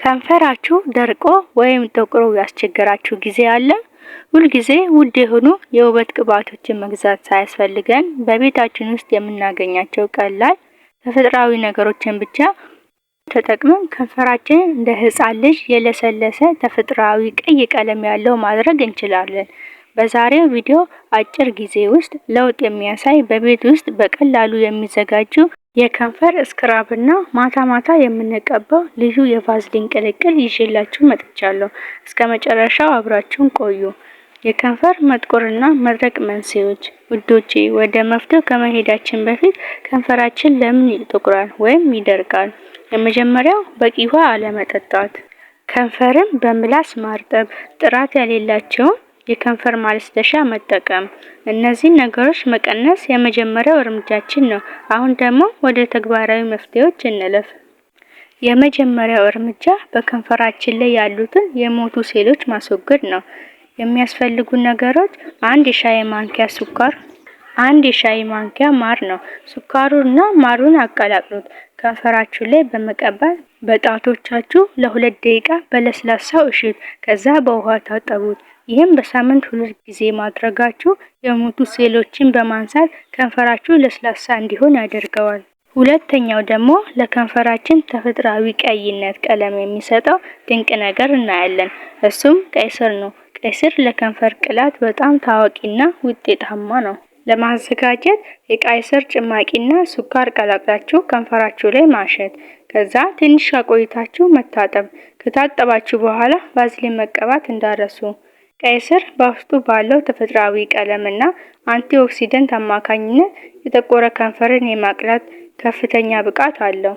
ከንፈራችሁ ደርቆ ወይም ጠቁሮ ያስቸገራችሁ ጊዜ አለ? ሁልጊዜ ውድ የሆኑ የውበት ቅባቶችን መግዛት ሳያስፈልገን በቤታችን ውስጥ የምናገኛቸው ቀላል ተፈጥሯዊ ነገሮችን ብቻ ተጠቅመን ከንፈራችን እንደ ሕፃን ልጅ የለሰለሰ ተፈጥሯዊ ቀይ ቀለም ያለው ማድረግ እንችላለን። በዛሬው ቪዲዮ አጭር ጊዜ ውስጥ ለውጥ የሚያሳይ በቤት ውስጥ በቀላሉ የሚዘጋጁ የከንፈር ስክራብና ማታ ማታ የምንቀባው ልዩ የቫዝሊን ቅልቅል ይዤላችሁ መጥቻለሁ። እስከ መጨረሻው አብራችሁን ቆዩ። የከንፈር መጥቆርና መድረቅ መንስኤዎች። ውዶቼ፣ ወደ መፍትሄው ከመሄዳችን በፊት ከንፈራችን ለምን ይጠቁራል ወይም ይደርቃል? የመጀመሪያው በቂ ውሃ አለመጠጣት። ከንፈርን በምላስ ማርጠብ፣ ጥራት የሌላቸውን የከንፈር ማለስለሻ መጠቀም። እነዚህ ነገሮች መቀነስ የመጀመሪያው እርምጃችን ነው። አሁን ደግሞ ወደ ተግባራዊ መፍትሄዎች እንለፍ። የመጀመሪያው እርምጃ በከንፈራችን ላይ ያሉትን የሞቱ ሴሎች ማስወገድ ነው። የሚያስፈልጉ ነገሮች: 1 የሻይ ማንኪያ ስኳር፣ 1 የሻይ ማንኪያ ማር ነው። ስኳሩና ማሩን አቀላቅሉት። ከንፈራችሁ ላይ በመቀባት በጣቶቻችሁ ለ2 ደቂቃ በለስላሳው እሽት። ከዛ በውሃ ታጠቡት። ይህም በሳምንት 2 ጊዜ ማድረጋችሁ የሞቱ ሴሎችን በማንሳት ከንፈራችሁ ለስላሳ እንዲሆን ያደርገዋል። ሁለተኛው ደግሞ ለከንፈራችን ተፈጥሯዊ ቀይነት ቀለም የሚሰጠው ድንቅ ነገር እናያለን። እሱም ቀይ ስር ነው። ቀይ ስር ለከንፈር ቅላት በጣም ታዋቂና ውጤታማ ነው። ለማዘጋጀት የቀይ ስር ጭማቂና ስኳር ቀላቅላችሁ ከንፈራችሁ ላይ ማሸት። ከዛ ትንሽ አቆይታችሁ መታጠብ። ከታጠባችሁ በኋላ ቫዝሊን መቀባት እንዳረሱ። ቀይ ስር በውስጡ ባለው ተፈጥሯዊ ቀለምና አንቲኦክሲደንት አማካኝነት የጠቆረ ከንፈርን የማቅላት ከፍተኛ ብቃት አለው።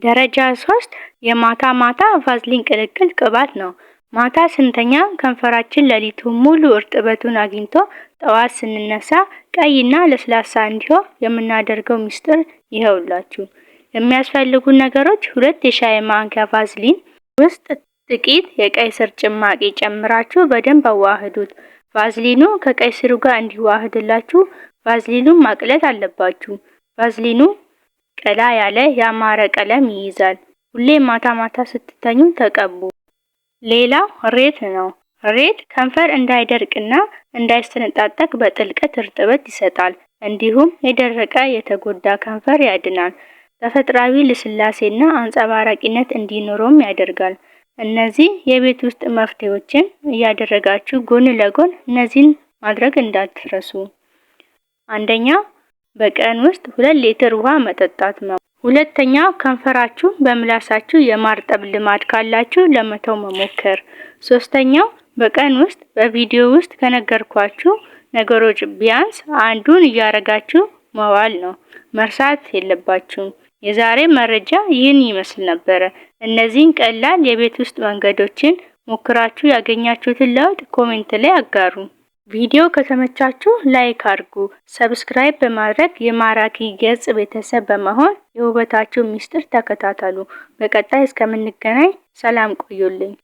ደረጃ 3 የማታ ማታ ቫዝሊን ቅልቅል ቅባት ነው። ማታ ስንተኛ ከንፈራችን ሌሊቱን ሙሉ እርጥበቱን አግኝቶ ጠዋት ስንነሳ ቀይና ለስላሳ እንዲሆን የምናደርገው ሚስጥር ይኸውላችሁ። የሚያስፈልጉ ነገሮች: 2 የሻይ ማንኪያ ቫዝሊን ውስጥ ጥቂት የቀይ ስር ጭማቂ ጨምራችሁ በደንብ አዋህዱት። ቫዝሊኑ ከቀይ ስሩ ጋር እንዲዋህድላችሁ ቫዝሊኑን ማቅለጥ አለባችሁ። ቫዝሊኑ ቀላ ያለ ያማረ ቀለም ይይዛል። ሁሌ ማታ ማታ ስትተኙ ተቀቡ። ሌላው ሬት ነው። ሬት ከንፈር እንዳይደርቅና እንዳይሰነጣጠቅ በጥልቀት እርጥበት ይሰጣል። እንዲሁም የደረቀ የተጎዳ ከንፈር ያድናል። ተፈጥሯዊ ልስላሴና አንጸባራቂነት እንዲኖረውም ያደርጋል። እነዚህ የቤት ውስጥ መፍትሄዎችን እያደረጋችሁ ጎን ለጎን እነዚህን ማድረግ እንዳትረሱ። አንደኛ፣ በቀን ውስጥ 2 ሊትር ውሃ መጠጣት ነው። ሁለተኛ፣ ከንፈራችሁ በምላሳችሁ የማርጠብ ልማድ ካላችሁ ለመተው መሞከር። ሶስተኛው፣ በቀን ውስጥ በቪዲዮ ውስጥ ከነገርኳችሁ ነገሮች ቢያንስ አንዱን እያረጋችሁ መዋል ነው። መርሳት የለባችሁም። የዛሬ መረጃ ይህን ይመስል ነበር። እነዚህን ቀላል የቤት ውስጥ መንገዶችን ሞክራችሁ ያገኛችሁትን ለውጥ ኮሜንት ላይ አጋሩ። ቪዲዮ ከተመቻችሁ ላይክ አድርጉ። ሰብስክራይብ በማድረግ የማራኪ ገጽ ቤተሰብ በመሆን የውበታችሁ ሚስጥር ተከታተሉ። በቀጣይ እስከምንገናኝ ሰላም ቆዩልኝ።